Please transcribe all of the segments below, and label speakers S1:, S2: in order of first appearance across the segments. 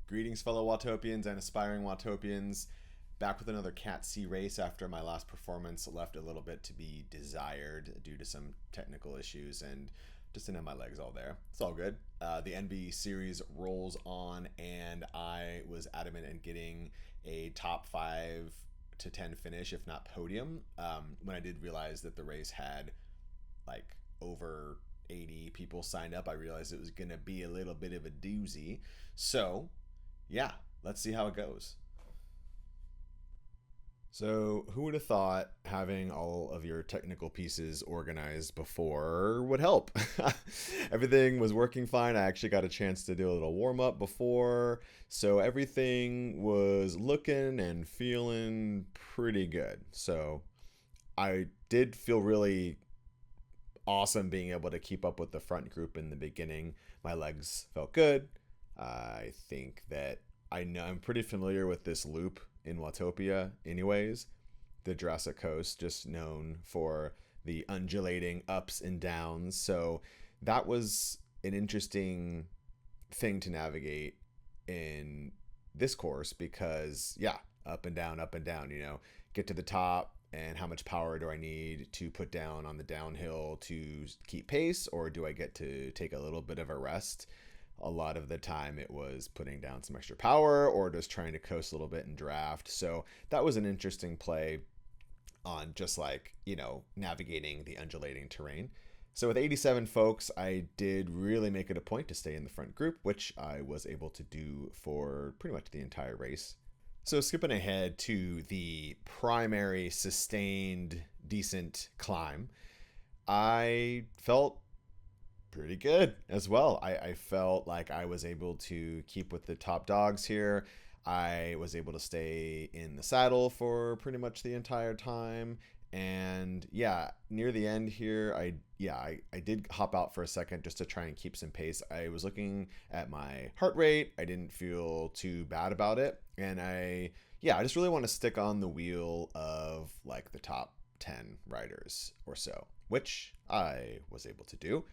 S1: Greetings, fellow Watopians and aspiring Watopians. Back with another Cat C race after my last performance left a little bit to be desired due to some technical issues and just didn't have my legs all there. It's all good. The ENVE series rolls on, and I was adamant in getting a top 5 to 10 finish, if not podium, when I did realize that the race had like over 80 people signed up. I realized it was going to be a little bit of a doozy. So, yeah, let's see how it goes. So, who would have thought having all of your technical pieces organized before would help? Everything was working fine. I actually got a chance to do a little warm up before. So, everything was looking and feeling pretty good. So, I did feel really awesome being able to keep up with the front group in the beginning. My legs felt good. I think that I know I'm pretty familiar with this loop in Watopia anyways. The Jurassic Coast, just known for the undulating ups and downs. So that was an interesting thing to navigate in this course because, yeah, up and down, get to the top, and how much power do I need to put down on the downhill to keep pace, or do I get to take a little bit of a rest? A lot of the time it was putting down some extra power or just trying to coast a little bit and draft. So that was an interesting play on just navigating the undulating terrain. So with 87 folks, I did really make it a point to stay in the front group, which I was able to do for pretty much the entire race. So skipping ahead to the primary sustained decent climb, I felt pretty good as well. I felt like I was able to keep with the top dogs here. I was able to stay in the saddle for pretty much the entire time. And yeah, near the end here, I did hop out for a second just to try and keep some pace. I was looking at my heart rate. I didn't feel too bad about it. And I just really want to stick on the wheel of like the top 10 riders or so, which I was able to do.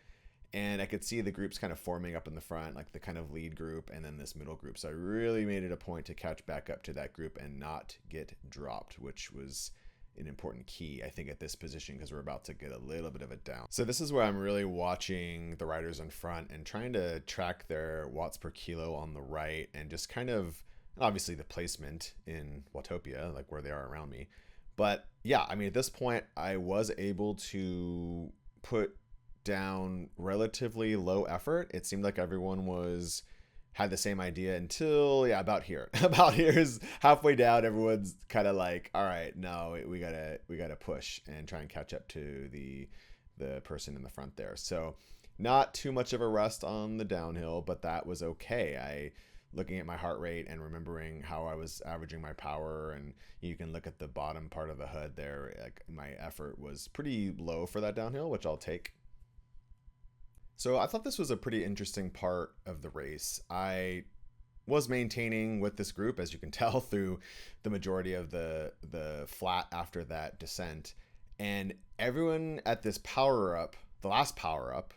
S1: And I could see the groups kind of forming up in the front, like the kind of lead group and then this middle group. So I really made it a point to catch back up to that group and not get dropped, which was an important key, I think, at this position because we're about to get a little bit of a down. So this is where I'm really watching the riders in front and trying to track their watts per kilo on the right and just kind of, obviously the placement in Watopia, like where they are around me. But yeah, I mean, at this point, I was able to put down relatively low effort. It seemed like everyone had the same idea until about here. About here is halfway down. Everyone's kind of like, all right, no, we gotta push and try and catch up to the person in the front there. So not too much of a rest on the downhill, but that was okay. Looking at my heart rate and remembering how I was averaging my power, and you can look at the bottom part of the hood there. Like my effort was pretty low for that downhill, which I'll take. So I thought this was a pretty interesting part of the race. I was maintaining with this group, as you can tell, through the majority of the flat after that descent. And everyone at this power up, the last power up,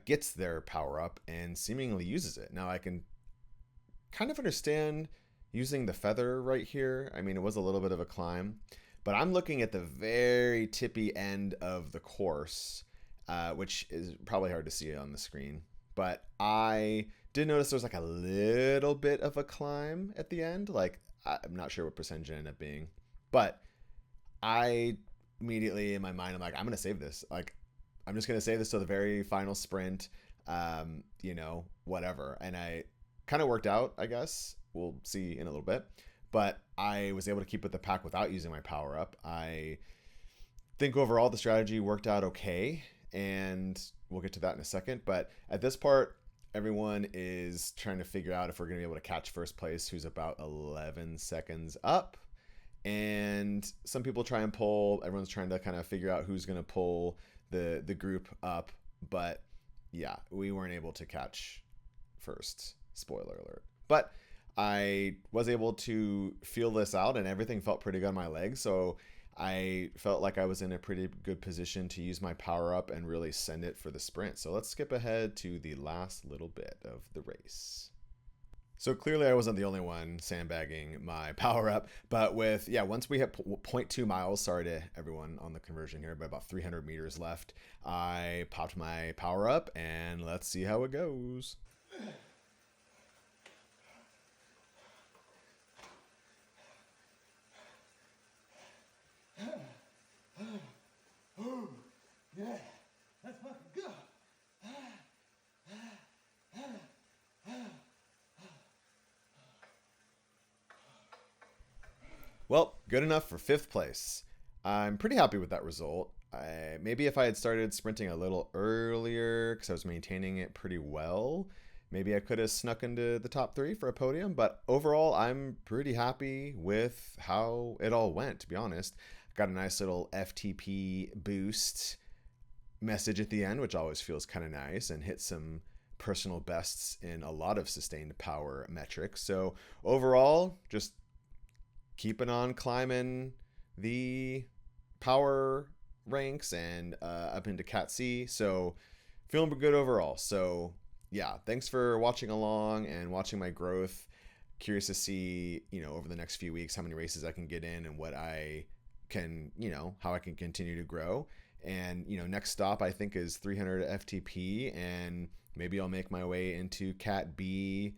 S1: gets their power up and seemingly uses it. Now I can kind of understand using the feather right here. I mean, it was a little bit of a climb, but I'm looking at the very tippy end of the course, which is probably hard to see on the screen. But I did notice there was like a little bit of a climb at the end. Like, I'm not sure what percentage it ended up being. But I immediately in my mind, I'm like, I'm going to save this. Like, I'm just going to save this to the very final sprint, whatever. And I kind of worked out, I guess. We'll see in a little bit. But I was able to keep with the pack without using my power up. I think overall the strategy worked out okay. And we'll get to that in a second. But at this part, everyone is trying to figure out if we're going to be able to catch first place, who's about 11 seconds up. And some people try and pull. Everyone's trying to kind of figure out who's going to pull the group up. But yeah, we weren't able to catch first. Spoiler alert. But I was able to feel this out, and everything felt pretty good on my legs. So I felt like I was in a pretty good position to use my power up and really send it for the sprint. So let's skip ahead to the last little bit of the race. So clearly, I wasn't the only one sandbagging my power up. But with, yeah, once we hit zero point 0.2 miles, sorry to everyone on the conversion here, but about 300 meters left, I popped my power up and let's see how it goes.
S2: Yeah, let's fucking go.
S1: Well, good enough for fifth place. I'm pretty happy with that result. Maybe if I had started sprinting a little earlier, because I was maintaining it pretty well, maybe I could have snuck into the top three for a podium. But overall, I'm pretty happy with how it all went, to be honest. Got a nice little FTP boost message at the end, which always feels kind of nice, and hit some personal bests in a lot of sustained power metrics. So overall, just keeping on climbing the power ranks and up into Cat C. So feeling good overall. So yeah, thanks for watching along and watching my growth. Curious to see, over the next few weeks how many races I can get in and what I can, how I can continue to grow. And, next stop I think is 300 FTP, and maybe I'll make my way into Cat B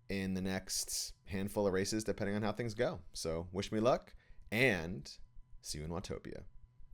S1: in the next handful of races depending on how things go. So wish me luck and see you in Watopia.